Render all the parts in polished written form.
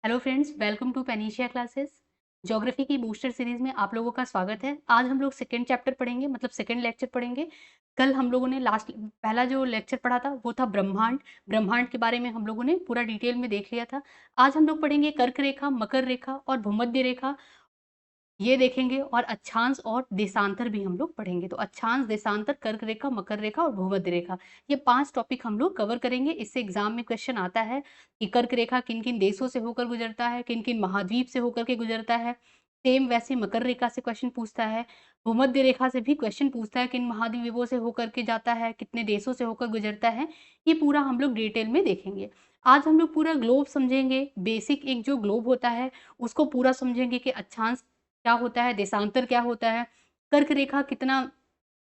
Hello friends, welcome to Panacea classes. Geography की booster series में आप लोगों का स्वागत है। आज हम लोग सेकेंड चैप्टर पढ़ेंगे, मतलब सेकेंड लेक्चर पढ़ेंगे। कल हम लोगों ने पहला जो लेक्चर पढ़ा था वो था ब्रह्मांड। ब्रह्मांड के बारे में हम लोगों ने पूरा डिटेल में देख लिया था। आज हम लोग पढ़ेंगे कर्क रेखा, मकर रेखा और भूमध्य रेखा, ये देखेंगे। और अक्षांश और देशांतर भी हम लोग पढ़ेंगे। तो अक्षांश, देशांतर, कर्क रेखा, मकर रेखा और भूमध्य रेखा, ये 5 टॉपिक हम लोग कवर करेंगे। इससे एग्जाम में क्वेश्चन आता है कि कर्क रेखा किन किन देशों से होकर गुजरता है, किन किन महाद्वीप से होकर के गुजरता है। सेम वैसे मकर रेखा से क्वेश्चन पूछता है। भूमध्य रेखा से भी क्वेश्चन पूछता है, किन महाद्वीपों से होकर के जाता है, कितने देशों से होकर गुजरता है। ये पूरा हम लोग डिटेल में देखेंगे। आज हम लोग पूरा ग्लोब समझेंगे। बेसिक एक जो ग्लोब होता है उसको पूरा समझेंगे कि अक्षांश क्या होता है, देशांतर क्या होता है, कर्क रेखा कितना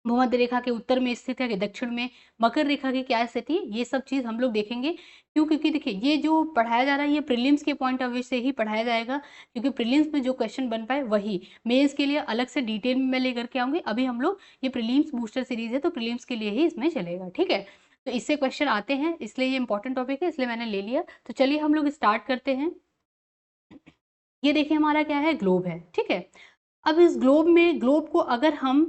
भूमध्य रेखा के उत्तर में स्थित है कि दक्षिण में, मकर रेखा की क्या स्थिति है, ये सब चीज हम लोग देखेंगे। क्यों? क्योंकि देखिए ये जो पढ़ाया जा रहा है ये प्रीलिम्स के पॉइंट ऑफ व्यू से ही पढ़ाया जाएगा, क्योंकि प्रीलिम्स में जो क्वेश्चन बन पाए वही मेंस के लिए अलग से डिटेल में मैं लेकर के आऊंगी। अभी हम लोग ये प्रीलिम्स बूस्टर सीरीज है तो प्रीलिम्स के लिए ही इसमें चलेगा, ठीक है। तो इससे क्वेश्चन आते हैं, इसलिए ये इंपॉर्टेंट टॉपिक है, इसलिए मैंने ले लिया। तो चलिए हम लोग स्टार्ट करते हैं। ये देखिए हमारा क्या है, ग्लोब है, ठीक है। अब इस ग्लोब में, ग्लोब को अगर हम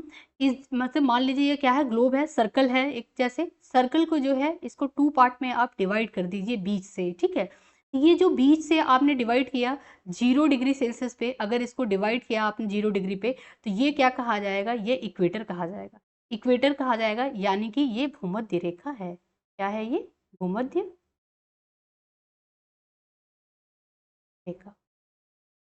इस मतलब मान लीजिए ये क्या है, ग्लोब है, सर्कल है एक, जैसे सर्कल को जो है इसको 2 पार्ट में आप डिवाइड कर दीजिए बीच से, ठीक है। ये जो बीच से आपने डिवाइड किया 0 डिग्री सेल्सियस पे, अगर इसको डिवाइड किया आपने 0 डिग्री पे, तो ये क्या कहा जाएगा, ये इक्वेटर कहा जाएगा। इक्वेटर कहा जाएगा, यानी कि ये भूमध्य रेखा है। क्या है ये? भूमध्य रेखा,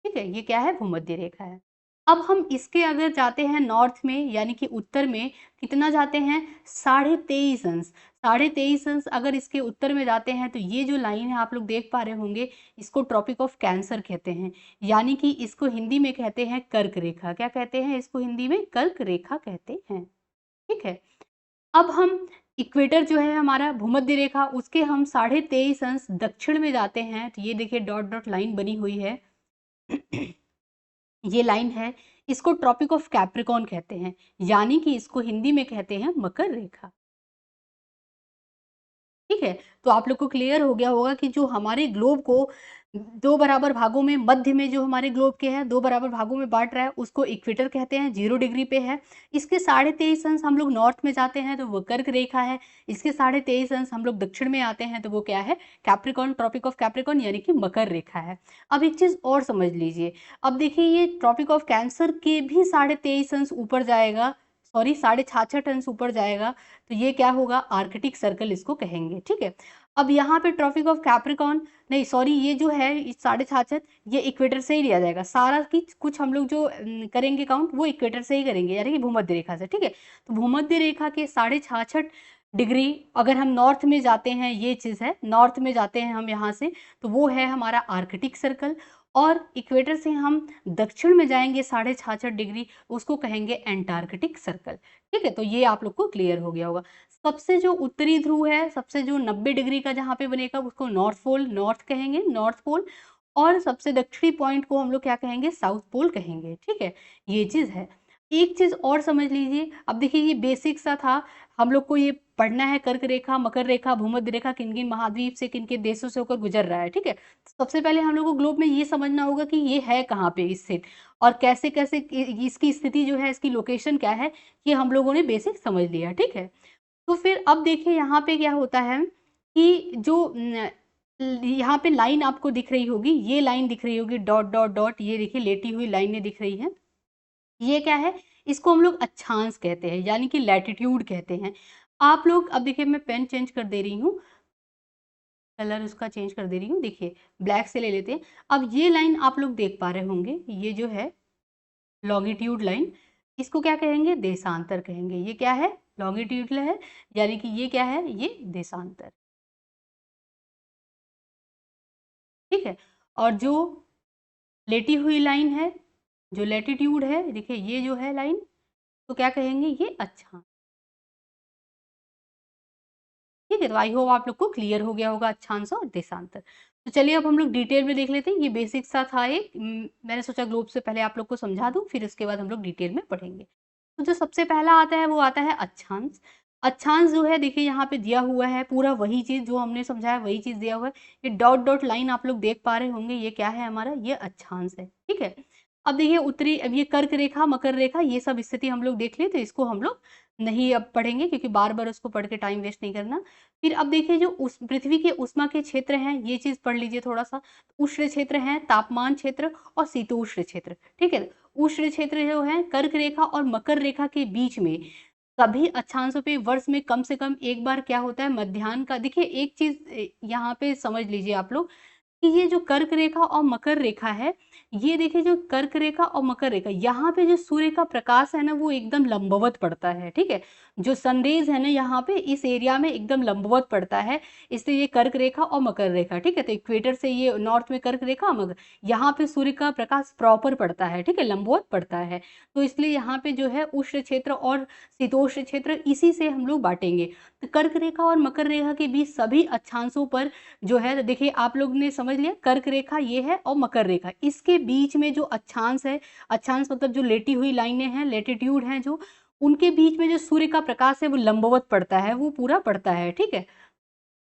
ठीक है। ये क्या है? भूमध्य रेखा है। अब हम इसके अगर जाते हैं नॉर्थ में, यानी कि उत्तर में, कितना जाते हैं? 23.5 अंश। 23.5 अंश अगर इसके उत्तर में जाते हैं तो ये जो लाइन है आप लोग देख पा रहे होंगे, इसको ट्रॉपिक ऑफ कैंसर कहते हैं, यानी कि इसको हिंदी में कहते हैं कर्क रेखा। क्या कहते हैं इसको? हिंदी में कर्क रेखा कहते हैं, ठीक है। अब हम इक्वेटर जो है हमारा, भूमध्य रेखा, उसके हम 23.5 अंश दक्षिण में जाते हैं, तो ये देखिए डॉट डॉट लाइन बनी हुई है। ये लाइन है, इसको ट्रॉपिक ऑफ कैप्रिकॉर्न कहते हैं, यानी कि इसको हिंदी में कहते हैं मकर रेखा, ठीक है। तो आप लोग को क्लियर हो गया होगा कि जो हमारे ग्लोब को 2 बराबर भागों में, मध्य में जो हमारे ग्लोब के हैं 2 बराबर भागों में बांट रहा है, उसको इक्वेटर कहते हैं, 0 डिग्री पे है। इसके 23.5 अंश हम लोग नॉर्थ में जाते हैं तो वो कर्क रेखा है। इसके 23.5 अंश हम लोग दक्षिण में आते हैं तो वो क्या है? कैप्रिकॉर्न, ट्रॉपिक ऑफ कैप्रिकॉर्न, यानी कि मकर रेखा है। अब एक चीज और समझ लीजिए, अब देखिए ये ट्रॉपिक ऑफ कैंसर के भी 23.5 अंश ऊपर जाएगा, सॉरी 66.5 अंश ऊपर जाएगा, तो ये क्या होगा? आर्कटिक सर्कल इसको कहेंगे, ठीक है। अब यहाँ पे ट्रॉपिक ऑफ कैप्रिकॉर्न, नहीं सॉरी, ये जो है 66.5, ये इक्वेटर से ही लिया जाएगा सारा की कुछ, हम लोग जो करेंगे काउंट वो इक्वेटर से ही करेंगे, यानी कि भूमध्य रेखा से, ठीक है। तो भूमध्य रेखा के 66.5 डिग्री अगर हम नॉर्थ में जाते हैं, ये चीज है, नॉर्थ में जाते हैं हम यहाँ से, तो वो है हमारा आर्कटिक सर्कल। और इक्वेटर से हम दक्षिण में जाएंगे 66.5 डिग्री, उसको कहेंगे एंटार्कटिक सर्कल, ठीक है। तो ये आप लोग को क्लियर हो गया होगा। सबसे जो उत्तरी ध्रुव है, सबसे जो 90 डिग्री का जहाँ पे बनेगा, उसको नॉर्थ पोल, नॉर्थ कहेंगे, नॉर्थ पोल। और सबसे दक्षिणी पॉइंट को हम लोग क्या कहेंगे? साउथ पोल कहेंगे, ठीक है। ये चीज है। एक चीज और समझ लीजिए, अब देखिए ये बेसिक सा था, हम लोग को ये पढ़ना है कर्क रेखा, मकर रेखा, भूमध्य रेखा किन किन महाद्वीप से, किन किन देशों से होकर गुजर रहा है, ठीक है। सबसे पहले हम लोग को ग्लोब में ये समझना होगा कि ये है कहाँ पे स्थित, और कैसे कैसे इसकी स्थिति जो है, इसकी लोकेशन क्या है, ये हम लोगों ने बेसिक समझ लिया, ठीक है। तो फिर अब देखिए यहाँ पे क्या होता है कि जो यहाँ पे लाइन आपको दिख रही होगी, ये लाइन दिख रही होगी, डॉट डॉट डॉट, ये देखिए लेटी हुई लाइनें दिख रही हैं, ये क्या है? इसको हम लोग अक्षांश कहते हैं, यानी कि लैटिट्यूड कहते हैं। आप लोग, अब देखिए मैं पेन चेंज कर दे रही हूँ, कलर उसका चेंज कर दे रही हूँ, देखिए ब्लैक से ले लेते हैं। अब ये लाइन आप लोग देख पा रहे होंगे, ये जो है लॉन्गिट्यूड लाइन, इसको क्या कहेंगे? देशांतर कहेंगे। ये क्या है? लॉन्गिट्यूडल है, यानी कि ये क्या है? ये देशांतर, ठीक है। और जो लेटी हुई लाइन है, जो लेटीट्यूड है, देखिए ये जो है लाइन, तो क्या कहेंगे? ये अक्षांश, ठीक है। तो आई होप आप लोग को क्लियर हो गया होगा अक्षांश और देशांतर। तो चलिए अब हम लोग डिटेल में देख लेते हैं। ये बेसिक सा था एक, मैंने सोचा ग्लोब से पहले आप लोग को समझा दूं, फिर उसके बाद हम लोग डिटेल में पढ़ेंगे। तो जो सबसे पहला आता है वो आता है अक्षांश। अक्षांश जो है देखिए यहाँ पे दिया हुआ है, पूरा वही चीज़ जो हमने समझाया वही चीज़ दिया हुआ है। ये डॉट डॉट लाइन आप लोग देख पा रहे होंगे, ये क्या है हमारा, ये अक्षांश है, ठीक है। अब देखिए उत्तरी, अब ये कर्क रेखा, मकर रेखा, ये सब स्थिति हम लोग देख लिए, तो इसको हम लोग नहीं अब पढ़ेंगे क्योंकि बार बार उसको पढ़ के टाइम वेस्ट नहीं करना। फिर अब देखिए जो उस पृथ्वी के उष्मा के क्षेत्र हैं, ये चीज़ पढ़ लीजिए थोड़ा सा। उष्ण क्षेत्र है, तापमान क्षेत्र और शीतोष्ण क्षेत्र, ठीक है। उष्ण क्षेत्र जो है कर्क रेखा और मकर रेखा के बीच में सभी अक्षांशों पे वर्ष में कम से कम एक बार क्या होता है, मध्याह्न का। देखिए एक चीज यहाँ पे समझ लीजिए आप लोग कि ये जो कर्क रेखा और मकर रेखा है, ये देखिए जो कर्क रेखा और मकर रेखा, यहाँ पे जो सूर्य का प्रकाश है ना वो एकदम लंबवत पड़ता है, ठीक है। जो सनरेज है ना यहाँ पे इस एरिया में एकदम लंबवत पड़ता है, इसलिए ये कर्क रेखा और मकर रेखा, ठीक है। तो इक्वेटर से ये नॉर्थ में कर्क रेखा, मगर यहाँ पे सूर्य का प्रकाश प्रॉपर पड़ता है, ठीक है, लंबवत पड़ता है। तो इसलिए यहाँ पे जो है उष्ण क्षेत्र और शीतोष्ण क्षेत्र इसी से हम लोग बांटेंगे। तो कर्क रेखा और मकर रेखा के बीच सभी अक्षांशों पर जो है, देखिए आप लोग ने समझ लिया कर्क रेखा ये है और मकर रेखा, इसके बीच में जो अक्षांश है, अक्षांश मतलब जो लेटी हुई लाइनें हैं, लेटीट्यूड हैं जो, उनके बीच में जो सूर्य का प्रकाश है वो लंबवत पड़ता है, वो पूरा पड़ता है, ठीक है।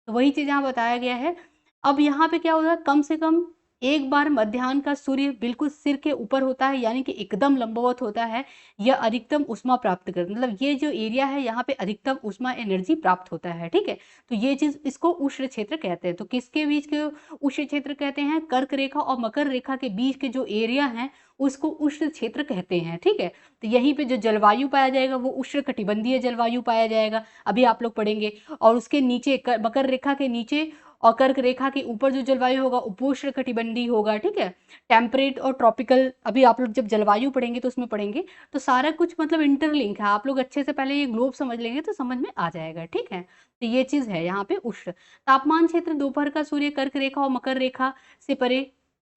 तो वही चीज यहाँ बताया गया है। अब यहाँ पे क्या होता है, कम से कम एक बार मध्याह्न का सूर्य बिल्कुल सिर के ऊपर होता है, यानी कि एकदम लंबवत होता है। यह अधिकतम ऊष्मा प्राप्त कर, मतलब ये जो एरिया है यहाँ पे अधिकतम ऊष्मा एनर्जी प्राप्त होता है, ठीक है। तो ये चीज, इसको उष्ण क्षेत्र कहते हैं। तो किसके बीच के उष्ण क्षेत्र कहते हैं, कर्क रेखा और मकर रेखा के बीच के जो एरिया है उसको उष्ण क्षेत्र कहते हैं, ठीक है। तो यहीं पे जो जलवायु पाया जाएगा वो उष्ण कटिबंधीय जलवायु पाया जाएगा, अभी आप लोग पढ़ेंगे। और उसके नीचे मकर रेखा के नीचे और कर्क रेखा के ऊपर जो जलवायु होगा उपोष्ण कटिबंधीय होगा, ठीक है। टेम्परेट और ट्रॉपिकल, अभी आप लोग जब जलवायु पढ़ेंगे तो उसमें पढ़ेंगे। तो सारा कुछ मतलब इंटरलिंक है, आप लोग अच्छे से पहले ये ग्लोब समझ लेंगे तो समझ में आ जाएगा, ठीक है। तो ये चीज है यहाँ पे उष्ण। तापमान क्षेत्र, दोपहर का सूर्य कर्क रेखा और मकर रेखा से परे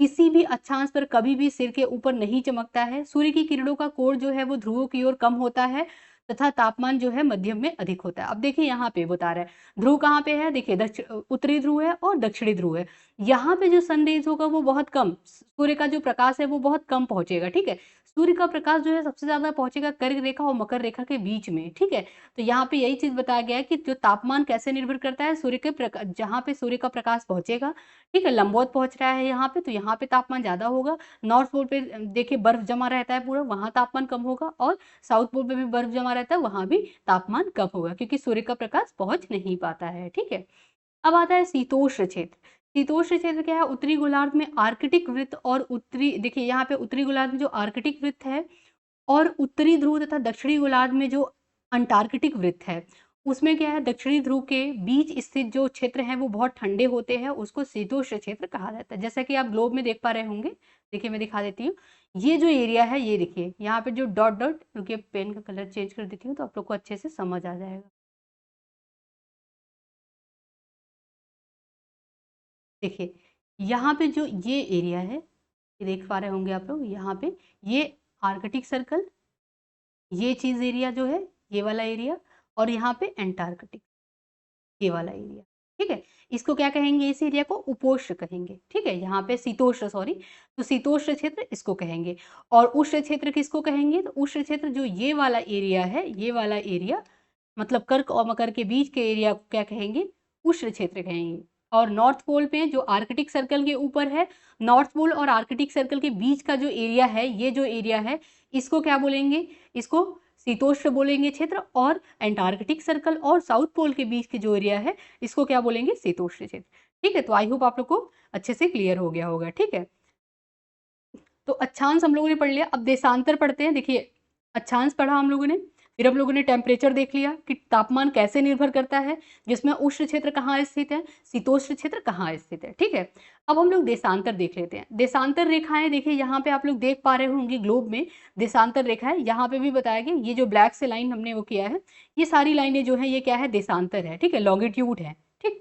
किसी भी अक्षांश पर कभी भी सिर के ऊपर नहीं चमकता है। सूर्य की किरणों का कोण जो है वो ध्रुवों की ओर कम होता है तथा तापमान जो है मध्यम में अधिक होता है। अब देखिए यहाँ पे बता रहा है ध्रुव कहाँ पे है, देखिए उत्तरी ध्रुव है और दक्षिणी ध्रुव है। यहाँ पे जो सनरेज होगा वो बहुत कम, सूर्य का जो प्रकाश है वो बहुत कम पहुंचेगा, ठीक है। सूर्य का प्रकाश जो है सबसे ज्यादा पहुंचेगा कर्क रेखा और मकर रेखा के बीच में, ठीक है। तो यहाँ पे यही चीज बताया गया है कि जो तापमान कैसे निर्भर करता है, सूर्य के प्रकाश, जहाँ पे सूर्य का प्रकाश पहुंचेगा, ठीक है, लंबवत पहुंच रहा है यहाँ पे, तो यहाँ पे तापमान ज्यादा होगा। नॉर्थ पोल पे देखिए बर्फ जमा रहता है पूरा, वहां तापमान कम होगा। और साउथ पोल पे भी बर्फ जमा रहता है, वहां भी तापमान कम होगा क्योंकि सूर्य का प्रकाश पहुंच नहीं पाता है, ठीक है। अब आता है शीतोष्ण क्षेत्र। शीतोष्ण क्षेत्र क्या है, उत्तरी गोलार्ध में आर्कटिक वृत्त और उत्तरी, देखिए यहाँ पे उत्तरी गोलार्ध में जो आर्कटिक वृत्त है और उत्तरी ध्रुव तथा दक्षिणी गोलार्ध में जो अंटार्कटिक वृत्त है, उसमें क्या है, दक्षिणी ध्रुव के बीच स्थित जो क्षेत्र है वो बहुत ठंडे होते हैं, उसको शीतोष्ण क्षेत्र कहा जाता है। जैसा कि आप ग्लोब में देख पा रहे होंगे, देखिए मैं दिखा देती हूँ। ये जो एरिया है, ये देखिए यहाँ पे जो डॉट डॉट, रुकिए पेन का कलर चेंज कर देती हूँ तो आप लोग को अच्छे से समझ आ जाएगा। देखिए यहाँ पे जो ये एरिया है, ये देख पा रहे होंगे आप लोग, यहाँ पे ये आर्कटिक सर्कल, ये चीज एरिया जो है, ये वाला एरिया, और यहाँ पे एंटार्कटिक, ये वाला एरिया, ठीक है। इसको क्या कहेंगे, इस एरिया को उपोष्ण कहेंगे, ठीक है। यहाँ पे शीतोष्ण, सॉरी, तो शीतोष्ण क्षेत्र इसको कहेंगे। और उष्ण क्षेत्र किसको कहेंगे, तो उष्ण क्षेत्र जो ये वाला एरिया है, ये वाला एरिया मतलब कर्क और मकर के बीच के एरिया को क्या कहेंगे, उष्ण क्षेत्र कहेंगे। और नॉर्थ पोल पे जो आर्कटिक सर्कल के ऊपर है, नॉर्थ पोल और आर्कटिक सर्कल के बीच का जो एरिया है, ये जो एरिया है, इसको क्या बोलेंगे, इसको शीतोष्ण बोलेंगे क्षेत्र। और एंटार्कटिक सर्कल और साउथ पोल के बीच के जो एरिया है, इसको क्या बोलेंगे, शीतोष्ण क्षेत्र, ठीक है। तो आई होप आप लोग को अच्छे से क्लियर हो गया होगा, ठीक है। तो अक्षांश हम लोगों ने पढ़ लिया, अब देशांतर पढ़ते हैं। देखिए अक्षांश पढ़ा हम लोगों ने, फिर हम लोगों ने टेम्परेचर देख लिया कि तापमान कैसे निर्भर करता है, जिसमें उष्ण क्षेत्र कहाँ स्थित है, शीतोष्ण क्षेत्र कहाँ स्थित है, ठीक है। अब हम लोग देशांतर देख लेते हैं। देशांतर रेखाएं, देखिए यहाँ पे आप लोग देख पा रहे होंगे ग्लोब में देशांतर रेखा है, यहाँ पे भी बताया गया, ये जो ब्लैक से लाइन हमने वो किया है, ये सारी लाइनें जो है ये क्या है, देशांतर है, ठीक है, लॉन्गिट्यूड है, ठीक।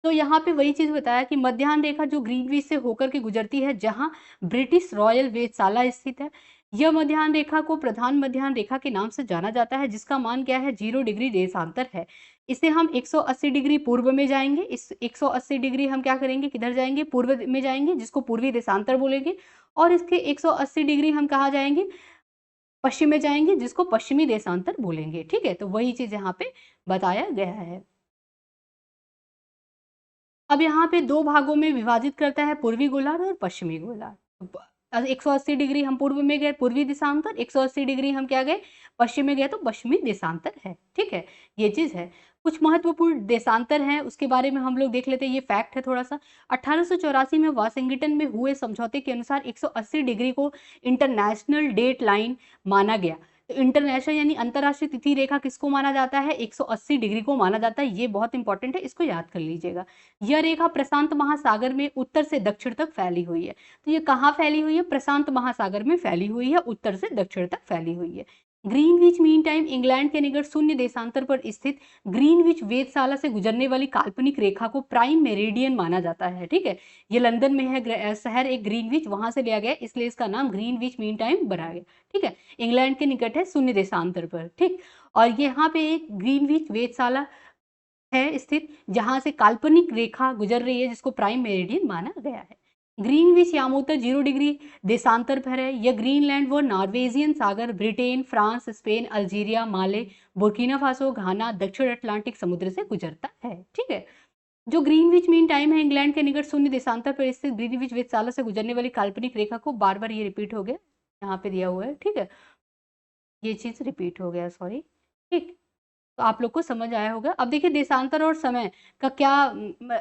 तो यहाँ पे वही चीज बताया कि मध्याह्न रेखा जो ग्रीनविच से होकर के गुजरती है, जहाँ ब्रिटिश रॉयल वेधशाला स्थित है। यह मध्याह्न रेखा को प्रधान मध्याह्न रेखा के नाम से जाना जाता है, जिसका मान क्या है, 0 डिग्री देशांतर है। इसे हम 180 डिग्री पूर्व में जाएंगे, इस 180 डिग्री हम क्या करेंगे, किधर जाएंगे, पूर्व में जाएंगे, जिसको पूर्वी देशांतर बोलेंगे। और इसके 180 डिग्री हम कहाँ जाएंगे, पश्चिम में जाएंगे जिसको पश्चिमी देशांतर बोलेंगे। ठीक है, तो वही चीज यहाँ पे बताया गया है। अब यहाँ पे दो भागों में विभाजित करता है, पूर्वी गोलार्ध और पश्चिमी गोलार्ध। 180 डिग्री हम पूर्व में गए, पूर्वी देशांतर, 180 डिग्री हम क्या गए, पश्चिम में गए, तो पश्चिमी देशांतर है। ठीक है, ये चीज है। कुछ महत्वपूर्ण देशांतर हैं, उसके बारे में हम लोग देख लेते हैं, ये फैक्ट है थोड़ा सा। 1884 में वाशिंगटन में हुए समझौते के अनुसार 180 डिग्री को इंटरनेशनल डेट लाइन माना गया। तो इंटरनेशनल यानी अंतरराष्ट्रीय तिथि रेखा किसको माना जाता है, 180 डिग्री को माना जाता है। ये बहुत इंपॉर्टेंट है, इसको याद कर लीजिएगा। यह रेखा प्रशांत महासागर में उत्तर से दक्षिण तक फैली हुई है। तो ये कहाँ फैली हुई है, प्रशांत महासागर में फैली हुई है, उत्तर से दक्षिण तक फैली हुई है। ग्रीनविच मीन टाइम इंग्लैंड के निकट शून्य देशांतर पर स्थित ग्रीनविच वेधशाला से गुजरने वाली काल्पनिक रेखा को प्राइम मेरिडियन माना जाता है। ठीक है, ये लंदन में है शहर एक ग्रीनविच, वहां से लिया गया, इसलिए इसका नाम ग्रीनविच मीन टाइम बना गया। ठीक है, इंग्लैंड के निकट है शून्य देशांतर पर। ठीक, और यहाँ पे एक ग्रीनविच वेधशाला है स्थित, जहां से काल्पनिक रेखा गुजर रही है, जिसको प्राइम मेरिडियन माना गया है। ग्रीनविच यामोत्तर 0 डिग्री देशांतर पर है। यह ग्रीनलैंड व नॉर्वेजियन सागर, ब्रिटेन, फ्रांस, स्पेन, अल्जीरिया, माले, बुर्किना फासो, घाना, दक्षिण अटलांटिक समुद्र से गुजरता है। ठीक है, जो ग्रीनविच मीन टाइम है, इंग्लैंड के निकट शून्य देशांतर पर स्थित ग्रीनविच वेधशाला से गुजरने वाली काल्पनिक रेखा को, बार बार ये रिपीट हो गया, यहाँ पे दिया हुआ है। ठीक है, ये चीज रिपीट हो गया, सॉरी। ठीक, तो आप लोग को समझ आया होगा। अब देखिए देशांतर और समय का क्या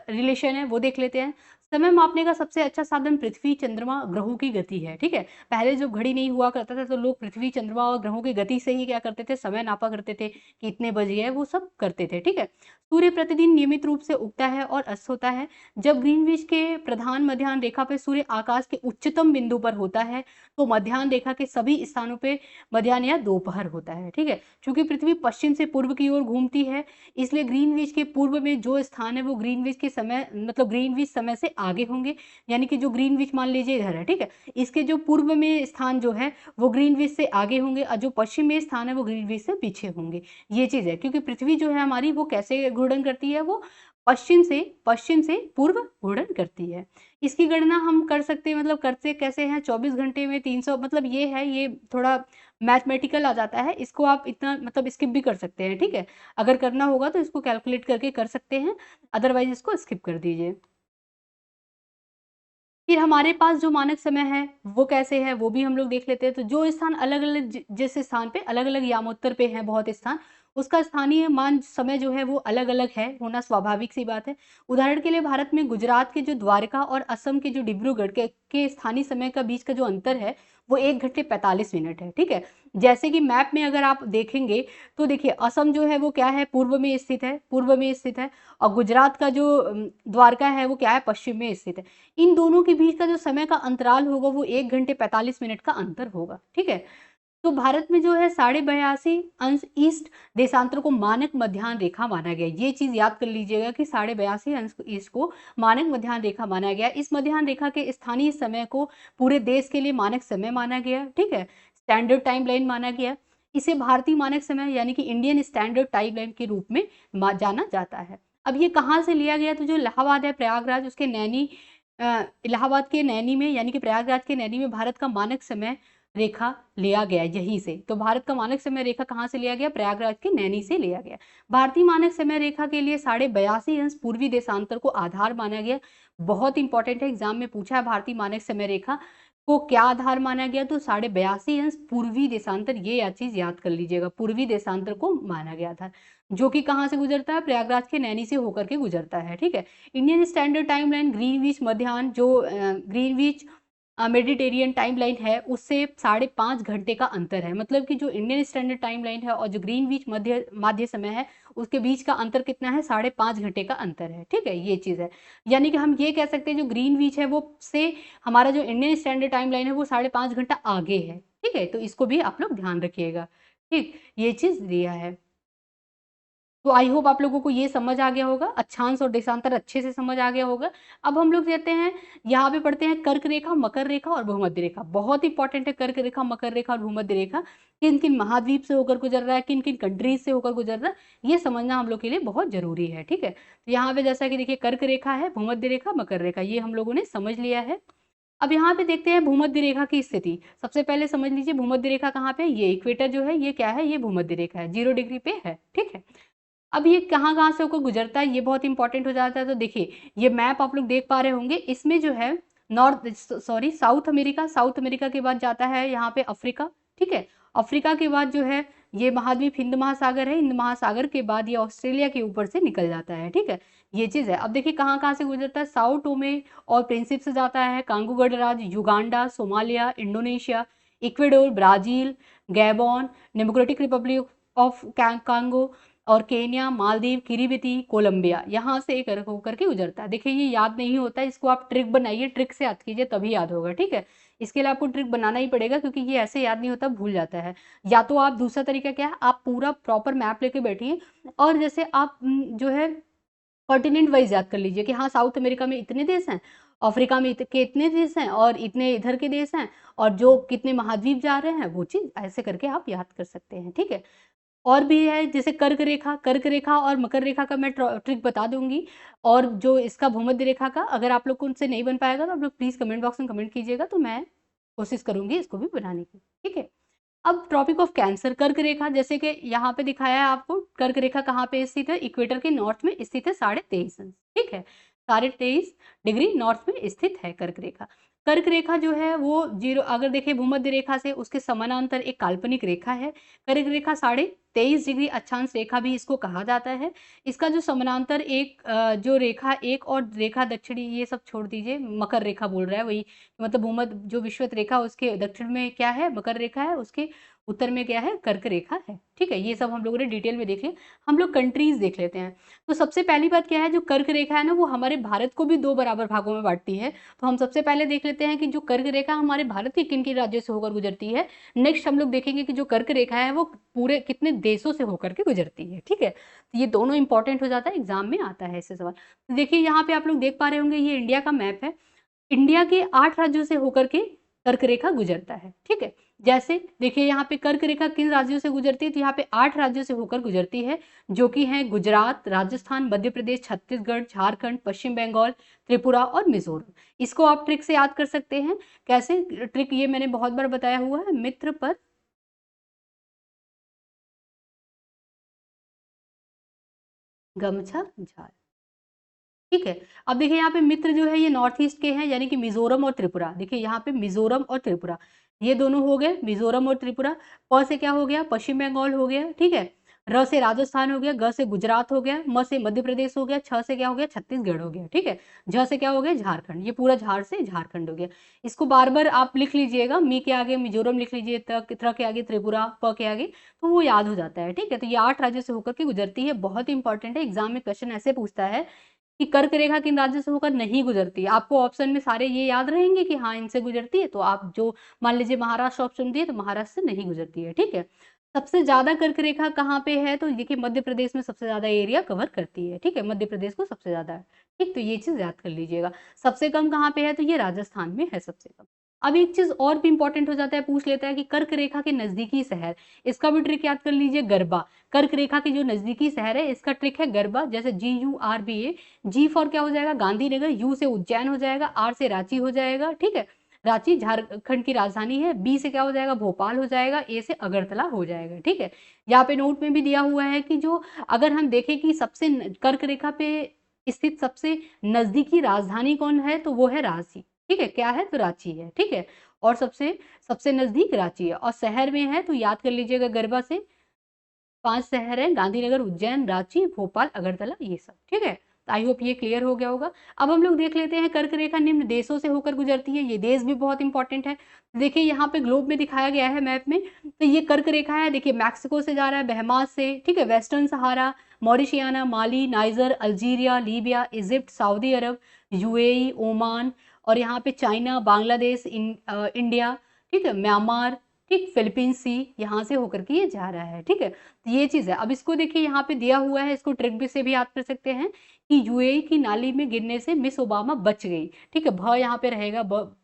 रिलेशन है वो देख लेते हैं। समय मापने का सबसे अच्छा साधन पृथ्वी, चंद्रमा, ग्रहों की गति है। ठीक है, पहले जब घड़ी नहीं हुआ करता था तो लोग पृथ्वी, चंद्रमा और ग्रहों की गति से ही क्या करते थे, समय नापा करते थे कि इतने बजे है, वो सब करते थे। ठीक है, सूर्य प्रतिदिन नियमित रूप से उगता है और अस्त होता है। जब ग्रीनविच के प्रधान मध्याह्न रेखा पे सूर्य आकाश के उच्चतम बिंदु पर होता है, तो मध्याह्न रेखा के सभी स्थानों पे मध्याह्न या दोपहर होता है। ठीक है, चूंकि पृथ्वी पश्चिम से पूर्व की ओर घूमती है, इसलिए ग्रीनविच के पूर्व में जो स्थान है वो ग्रीनविच के समय, मतलब ग्रीनविच समय से आगे होंगे। यानी कि जो ग्रीनविच मान लीजिए इधर है, ठीक है, इसके जो पूर्व में स्थान जो है वो ग्रीनविच से आगे होंगे, और जो पश्चिम में स्थान है वो ग्रीनविच से पीछे होंगे। ये चीज है, क्योंकि पृथ्वी जो है हमारी वो कैसे घूर्णन करती है, वो पश्चिम से पूर्व घूर्णन करती है। इसकी गणना हम कर सकते हैं, मतलब करते कैसे हैं, 24 घंटे में 300, मतलब ये है, ये थोड़ा मैथमेटिकल आ जाता है, इसको आप इतना मतलब स्किप भी कर सकते हैं। ठीक है, अगर करना होगा तो इसको कैलकुलेट करके कर सकते हैं, अदरवाइज इसको स्किप कर दीजिए। फिर हमारे पास जो मानक समय है वो कैसे है, वो भी हम लोग देख लेते हैं। तो जो स्थान अलग अलग, जिस स्थान पे अलग अलग यामोत्तर पे है बहुत स्थान, उसका स्थानीय मान समय जो है वो अलग अलग है, होना स्वाभाविक सी बात है। उदाहरण के लिए भारत में गुजरात के जो द्वारका और असम के जो डिब्रूगढ़ के स्थानीय समय का बीच का जो अंतर है वो 1 घंटे 45 मिनट है। ठीक है, जैसे कि मैप में अगर आप देखेंगे तो देखिए असम जो है वो क्या है, पूर्व में स्थित है, और गुजरात का जो द्वारका है वो क्या है, पश्चिम में स्थित है। इन दोनों के बीच का जो समय का अंतराल होगा वो 1 घंटे 45 मिनट का अंतर होगा। ठीक है, तो भारत में जो है 82.5 अंश ईस्ट देशांतर को मानक मध्याह्न रेखा माना गया। ये चीज याद कर लीजिएगा कि 82.5 अंश ईस्ट को मानक मध्याह्न रेखा माना गया। इस मध्याह्न रेखा के स्थानीय समय को पूरे देश के लिए मानक समय माना गया। ठीक है, स्टैंडर्ड टाइम लाइन माना गया। इसे भारतीय मानक समय यानी कि इंडियन स्टैंडर्ड टाइम लाइन के रूप में जाना जाता है। अब ये कहाँ से लिया गया, तो जो इलाहाबाद है, प्रयागराज, उसके नैनी इलाहाबाद के नैनी में, यानी कि प्रयागराज के नैनी में भारत का मानक समय रेखा लिया गया यहीं से। तो भारत का मानक समय रेखा कहाँ से लिया गया, प्रयागराज के नैनी से लिया गया। भारतीय मानक समय रेखा के लिए 82.5 अंश पूर्वी देशांतर को आधार माना गया। बहुत इंपॉर्टेंट है, एग्जाम में पूछा है भारतीय मानक समय रेखा को क्या आधार माना गया, तो 82.5 अंश पूर्वी देशांतर, ये चीज याद कर लीजिएगा, पूर्वी देशांतर को माना गया था, जो कि कहाँ से गुजरता है, प्रयागराज के नैनी से होकर के गुजरता है। ठीक है, Indian standard time line Greenwich मध्याह्न, जो ग्रीनविच मेडिटेरियन टाइम लाइन है, उससे 5.5 घंटे का अंतर है। मतलब कि जो इंडियन स्टैंडर्ड टाइम लाइन है और जो ग्रीनविच माध्य समय है, उसके बीच का अंतर कितना है, 5.5 घंटे का अंतर है। ठीक है, ये चीज है, यानी कि हम ये कह सकते हैं जो ग्रीनविच है वो से हमारा जो इंडियन स्टैंडर्ड टाइम लाइन है वो 5.5 घंटा आगे है। ठीक है, तो इसको भी आप लोग ध्यान रखिएगा। ठीक, ये चीज दिया है। तो आई होप आप लोगों को ये समझ आ गया होगा, अक्षांश और देशांतर अच्छे से समझ आ गया होगा। अब हम लोग कहते हैं, यहाँ पे पढ़ते हैं कर्क रेखा, मकर रेखा और भूमध्य रेखा। बहुत इंपॉर्टेंट है कर्क रेखा, मकर रेखा और भूमध्य रेखा, किन किन महाद्वीप से होकर गुजर रहा है, किन किन कंट्रीज से होकर गुजर रहा है, ये समझना हम लोग के लिए बहुत जरूरी है। ठीक है, तो यहाँ पे जैसा कि देखिए कर्क रेखा है, भूमध्य रेखा, मकर रेखा, ये हम लोगों ने समझ लिया है। अब यहाँ पे देखते हैं भूमध्य रेखा की स्थिति। सबसे पहले समझ लीजिए भूमध्य रेखा कहाँ पे है, ये इक्वेटर जो है ये क्या है, ये भूमध्य रेखा है, 0 डिग्री पे है, ठीक है। अब ये कहाँ-कहाँ से होकर गुजरता है, ये बहुत इंपॉर्टेंट हो जाता है। तो देखिए, ये मैप आप लोग देख पा रहे होंगे, इसमें जो है साउथ अमेरिका के बाद जाता है यहाँ पे अफ्रीका, ठीक है। अफ्रीका के बाद जो है ये महाद्वीप हिंद महासागर है, हिंद महासागर के बाद ये ऑस्ट्रेलिया के ऊपर से निकल जाता है, ठीक है। ये चीज़ है। अब देखिए कहाँ-कहाँ से गुजरता है, साओ टोमे और प्रिंसिप से जाता है, कांगो गणराज्य, Uganda, Somalia, Indonesia, Ecuador, Brazil, Gabon, democratic Republic of Congo और केन्या, मालदीव, किरिबिती, कोलंबिया, यहाँ से एक होकर के गुजरता है। देखिए ये याद नहीं होता है, इसको आप ट्रिक बनाइए, ट्रिक से याद कीजिए तभी याद होगा, ठीक है। इसके लिए आपको ट्रिक बनाना ही पड़ेगा क्योंकि ये ऐसे याद नहीं होता, भूल जाता है। या तो आप दूसरा तरीका क्या है, आप पूरा प्रॉपर मैप लेके बैठिए और जैसे आप जो है कॉन्टिनेंट वाइज याद कर लीजिए कि हाँ साउथ अमेरिका में इतने देश हैं, अफ्रीका में के इतने देश हैं और इतने इधर के देश हैं और जो कितने महाद्वीप जा रहे हैं, वो चीज़ ऐसे करके आप याद कर सकते हैं, ठीक है। और भी है जैसे कर्क रेखा और मकर रेखा का मैं ट्रिक बता दूंगी, और जो इसका भूमध्य रेखा का अगर आप लोग को उनसे नहीं बन पाएगा तो आप लोग प्लीज कमेंट बॉक्स में कमेंट कीजिएगा, तो मैं कोशिश करूंगी इसको भी बनाने की, ठीक है। अब ट्रॉपिक ऑफ कैंसर, कर्क रेखा, जैसे कि यहाँ पे दिखाया है आपको, कर्क रेखा कहाँ पे स्थित है, इक्वेटर के नॉर्थ में स्थित है, 23.5 अंश, ठीक है, 23.5 डिग्री नॉर्थ में स्थित है कर्क रेखा। कर्क रेखा जो है वो जीरो, अगर देखें भूमध्य रेखा से उसके समानांतर एक काल्पनिक रेखा है। कर्क रेखा 23.5 डिग्री अक्षांश रेखा भी इसको कहा जाता है। इसका जो समानांतर एक जो रेखा, एक और रेखा दक्षिणी, ये सब छोड़ दीजिए, मकर रेखा बोल रहा है वही, मतलब भूमध्य जो विषुवत रेखा उसके दक्षिण में क्या है, मकर रेखा है, उसके उत्तर में क्या है, कर्क रेखा है, ठीक है। ये सब हम लोगों ने डिटेल में देख लिया। हम लोग कंट्रीज देख लेते हैं। तो सबसे पहली बात क्या है, जो कर्क रेखा है ना वो हमारे भारत को भी 2 बराबर भागों में बांटती है। तो हम सबसे पहले देख लेते हैं कि जो कर्क रेखा हमारे भारत के किन किन राज्यों से होकर गुजरती है। नेक्स्ट हम लोग देखेंगे कि जो कर्क रेखा है वो पूरे कितने देशों से होकर के गुजरती है, ठीक है। तो ये दोनों इंपॉर्टेंट हो जाता है, एग्जाम में आता है इससे सवाल। तो देखिए यहाँ पे आप लोग देख पा रहे होंगे, ये इंडिया का मैप है। इंडिया के 8 राज्यों से होकर के कर्क रेखा गुजरता है, ठीक है। जैसे देखिए यहाँ पे कर्क रेखा किन राज्यों से गुजरती है, तो यहाँ पे 8 राज्यों से होकर गुजरती है, जो कि हैं गुजरात, राजस्थान, मध्य प्रदेश, छत्तीसगढ़, झारखंड, पश्चिम बंगाल, त्रिपुरा और मिजोरम। इसको आप ट्रिक से याद कर सकते हैं। कैसे ट्रिक, ये मैंने बहुत बार बताया हुआ है, मित्र पर गमछा झाल, ठीक है। अब देखिए यहाँ पे मित्र जो है ये नॉर्थ ईस्ट के हैं, यानी कि मिजोरम और त्रिपुरा। देखिए यहाँ पे मिजोरम और त्रिपुरा ये दोनों हो गए, मिजोरम और त्रिपुरा। प से क्या हो गया, पश्चिम बंगाल हो गया, ठीक है। र से राजस्थान हो गया, ग से गुजरात हो गया, म से मध्य प्रदेश हो गया, छ से क्या हो गया, छत्तीसगढ़ हो गया, ठीक है। झ से क्या हो गया, झारखंड। ये पूरा झार से झारखंड हो गया। इसको बार बार आप लिख लीजिएगा, मी के आगे मिजोरम लिख लीजिए, त्र के आगे त्रिपुरा, प के आगे, तो वो याद हो जाता है, ठीक है। तो ये 8 राज्यों से होकर के गुजरती है, बहुत इंपॉर्टेंट है। एग्जाम में क्वेश्चन ऐसे पूछता है कि कर्क रेखा किन राज्यों से होकर नहीं गुजरती है। आपको ऑप्शन में सारे ये याद रहेंगे कि हाँ इनसे गुजरती है, तो आप जो मान लीजिए महाराष्ट्र ऑप्शन दिए तो महाराष्ट्र से नहीं गुजरती है, ठीक है। सबसे ज्यादा कर्क रेखा कहाँ पे है, तो देखिए मध्य प्रदेश में सबसे ज्यादा एरिया कवर करती है, ठीक है। मध्य प्रदेश को सबसे ज्यादा है, ठीक। तो ये चीज याद कर लीजिएगा। सबसे कम कहाँ पे है, तो ये राजस्थान में है सबसे कम। अब एक चीज और भी इंपॉर्टेंट हो जाता है, पूछ लेता है कि कर्क रेखा के नजदीकी शहर, इसका भी ट्रिक याद कर लीजिए, गरबा। कर्क रेखा की जो नजदीकी शहर है इसका ट्रिक है गरबा, जैसे GURBA। जी फॉर क्या हो जाएगा, गांधीनगर, यू से उज्जैन हो जाएगा, आर से रांची हो जाएगा, ठीक है। रांची झारखंड की राजधानी है। बी से क्या हो जाएगा, भोपाल हो जाएगा। ए से अगरतला हो जाएगा, ठीक है। यहाँ पे नोट में भी दिया हुआ है कि जो अगर हम देखें कि सबसे कर्क रेखा पे स्थित सबसे नजदीकी राजधानी कौन है, तो वो है रांची, ठीक है। क्या है, तो रांची है, ठीक है। और सबसे सबसे नजदीक रांची है। और शहर में है तो याद कर लीजिएगा गरबा से 5 शहर हैं, गांधीनगर, उज्जैन, रांची, भोपाल, अगरतला, ये सब, ठीक है। तो आई होप ये क्लियर हो गया होगा। अब हम लोग देख लेते हैं कर्क रेखा निम्न देशों से होकर गुजरती है। ये देश भी बहुत इंपॉर्टेंट है। देखिए यहाँ पे ग्लोब में दिखाया गया है मैप में, तो ये कर्क रेखा है। देखिए मैक्सिको से जा रहा है, बहमास से, ठीक है, Western Sahara, Mauritania, Mali, Niger, Algeria, Libya, Egypt, Saudi Arab, UAE, Oman, और यहाँ पे चाइना, बांग्लादेश, इंडिया, ठीक है, म्यांमार, ठीक, फिलीपींस सी, यहाँ से होकर के ये जा रहा है, ठीक है। तो ये चीज है। अब इसको देखिए यहाँ पे दिया हुआ है, इसको ट्रिक भी से भी याद कर सकते हैं कि यूएई की नाली में गिरने से मिस ओबामा बच गई, ठीक है। भ यहाँ पे रहेगा, ब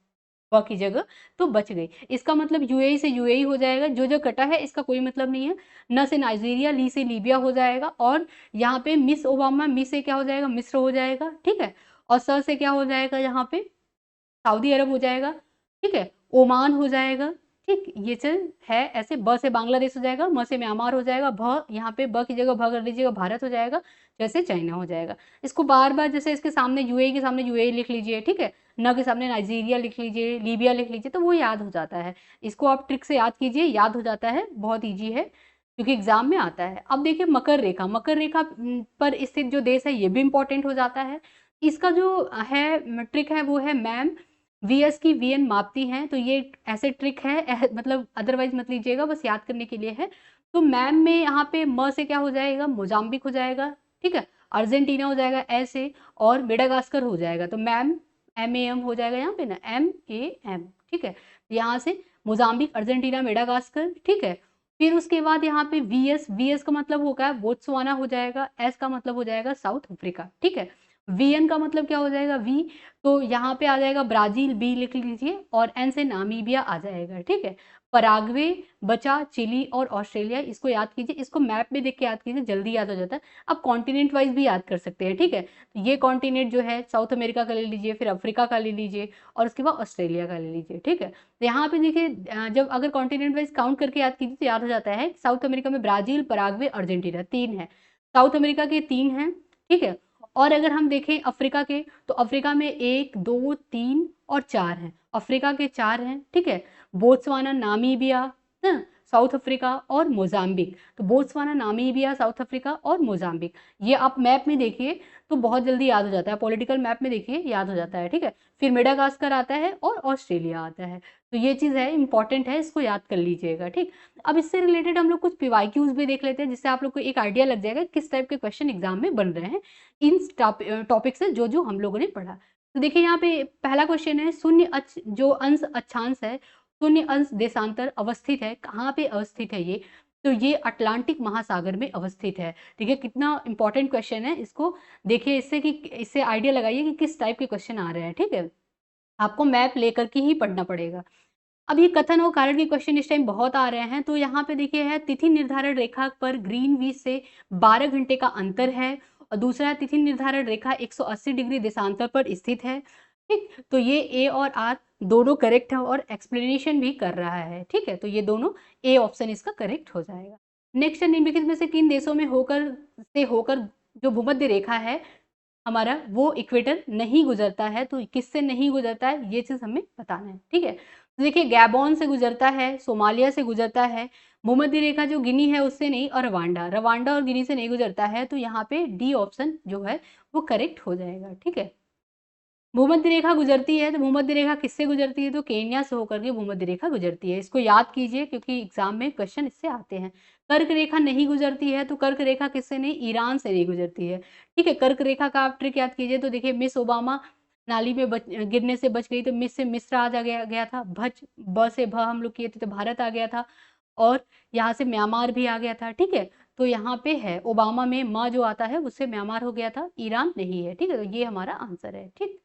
की जगह, तो बच गई। इसका मतलब यूएई से यूएई हो जाएगा, जो जो कटा है इसका कोई मतलब नहीं है। न से नाइजीरिया, ली से लीबिया हो जाएगा, और यहाँ पे मिस ओबामा, मिस से क्या हो जाएगा, मिस्र हो जाएगा, ठीक है। और स से क्या हो जाएगा यहाँ पे, सऊदी अरब हो जाएगा, ठीक है, ओमान हो जाएगा, ठीक, ये चीज है ऐसे। ब से बांग्लादेश हो जाएगा, म से म्यांमार हो जाएगा, भ यहाँ पे ब की जगह भ कर लीजिएगा, भारत हो जाएगा, जैसे चाइना हो जाएगा। इसको बार बार जैसे इसके सामने यूएई के सामने यूएई लिख लीजिए, ठीक है, न के सामने नाइजीरिया लिख लीजिए, लीबिया लिख लीजिए, तो वो याद हो जाता है। इसको आप ट्रिक से याद कीजिए, याद हो जाता है, बहुत ईजी है क्योंकि एग्जाम में आता है। अब देखिए मकर रेखा, मकर रेखा पर स्थित जो देश है ये भी इंपॉर्टेंट हो जाता है। इसका जो है ट्रिक है वो है मैम वीएस की वीएन मापती हैं, तो ये ऐसे ट्रिक है मतलब अदरवाइज मत लीजिएगा, बस याद करने के लिए है। तो मैम में यहाँ पे म से क्या हो जाएगा, मोजाम्बिक हो जाएगा, ठीक है, अर्जेंटीना हो जाएगा ऐसे, और मेडागास्कर हो जाएगा। तो मैम MAM हो जाएगा यहाँ पे ना, MAM, ठीक है, यहाँ से मोजाम्बिक, अर्जेंटीना, मेडागास्कर, ठीक है। फिर उसके बाद यहाँ पे VS का मतलब होगा बोत्सवाना हो जाएगा, S का मतलब हो जाएगा साउथ अफ्रीका, ठीक है। VN का मतलब क्या हो जाएगा, V, तो यहाँ पे आ जाएगा ब्राजील, B लिख लीजिए, और N से नामीबिया आ जाएगा, ठीक है। पराग्वे बचा, चिली और ऑस्ट्रेलिया, इसको याद कीजिए, इसको मैप में देख के याद कीजिए, जल्दी याद हो जाता है। अब कॉन्टिनेंट वाइज भी याद कर सकते हैं, ठीक है। तो ये कॉन्टिनेंट जो है साउथ अमेरिका का ले लीजिए, फिर अफ्रीका का ले लीजिए, और उसके बाद ऑस्ट्रेलिया का ले लीजिए, ठीक है। तो यहाँ पे देखिए जब अगर कॉन्टिनेंट वाइज काउंट करके याद कीजिए तो याद हो जाता है। साउथ अमेरिका में ब्राजील, पराग्वे, अर्जेंटीना 3 है, साउथ अमेरिका के 3 हैं, ठीक है। और अगर हम देखें अफ्रीका के, तो अफ्रीका में 1 2 3 और 4 हैं, अफ्रीका के 4 हैं, ठीक है। बोत्सवाना, नामीबिया, हाँ, साउथ अफ्रीका और मोजाम्बिक। तो बोत्सवाना, नामीबिया, साउथ अफ्रीका और मोजाम्बिक, ये आप मैप में देखिए तो बहुत जल्दी याद हो जाता है, पॉलिटिकल मैप में देखिए याद हो जाता है, ठीक है। फिर मेडागास्कर आता है और ऑस्ट्रेलिया आता है। तो ये चीज़ है, इंपॉर्टेंट है, इसको याद कर लीजिएगा, ठीक। अब इससे रिलेटेड हम लोग कुछ PYQs भी देख लेते हैं, जिससे आप लोग को एक आइडिया लग जाएगा किस टाइप के क्वेश्चन एग्जाम में बन रहे हैं इन टॉपिक से जो जो हम लोगों ने पढ़ा। तो देखिए यहाँ पे पहला क्वेश्चन है, शून्य जो अंश अक्षांश है, शून्य अंश देशांतर अवस्थित है, कहाँ पे अवस्थित है ये, तो ये अटलांटिक महासागर में अवस्थित है। ठीक है, कितना इंपॉर्टेंट क्वेश्चन है, इसको देखिए, इससे आइडिया लगाइए कि किस टाइप के क्वेश्चन आ रहे हैं, ठीक है। आपको मैप लेकर के ही पढ़ना पड़ेगा। अब ये कथन और कारण के क्वेश्चन इस टाइम बहुत आ रहे हैं, तो यहाँ पे देखिए है, तिथि निर्धारण रेखा पर ग्रीनविच से 12 घंटे का अंतर है, और दूसरा है तिथि निर्धारण रेखा 180 डिग्री देशांतर पर स्थित है, ठीक। तो ये ए और आर दोनों करेक्ट है, और एक्सप्लेनेशन भी कर रहा है, ठीक है। तो ये दोनों, ए ऑप्शन इसका करेक्ट हो जाएगा। नेक्स्ट है, निम्नलिखित में से किन देशों में होकर जो भूमध्य रेखा है हमारा वो इक्वेटर नहीं गुजरता है, तो किससे नहीं गुजरता है ये चीज हमें बताना है, ठीक है। तो देखिए, गैबोन से गुजरता है, सोमालिया से गुजरता है, भूमध्य रेखा जो गिनी है उससे नहीं, और रवांडा और गिनी से नहीं गुजरता है, तो यहाँ पे डी ऑप्शन जो है वो करेक्ट हो जाएगा, ठीक है। भूमध्य रेखा गुजरती है, तो भूमध्य रेखा किससे गुजरती है, तो केन्या से होकर के भूमध्य रेखा गुजरती है, इसको याद कीजिए क्योंकि एग्जाम में क्वेश्चन इससे आते हैं। कर्क रेखा नहीं गुजरती है, तो कर्क रेखा किससे नहीं, ईरान से नहीं गुजरती है, ठीक है। कर्क रेखा का आप ट्रिक याद कीजिए, तो देखिए मिस ओबामा नाली में गिरने से बच गई, तो मिस से मिस्र आ जा गया था, भच ब से भ हम लोग किए थे तो भारत आ गया था, और यहाँ से म्यांमार भी आ गया था, ठीक है। तो यहाँ पे है ओबामा में म जो आता है उससे म्यांमार हो गया था, ईरान नहीं है, ठीक है। तो ये हमारा आंसर है, ठीक।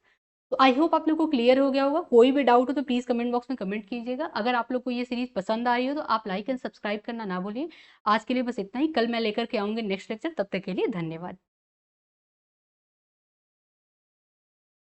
तो आई होप आप लोग को क्लियर हो गया होगा। कोई भी डाउट हो तो प्लीज कमेंट बॉक्स में कमेंट कीजिएगा। अगर आप लोग को ये सीरीज पसंद आ रही हो तो आप लाइक एंड सब्सक्राइब करना ना भूलिए। आज के लिए बस इतना ही, कल मैं लेकर के आऊंगी नेक्स्ट लेक्चर, तब तक के लिए धन्यवाद।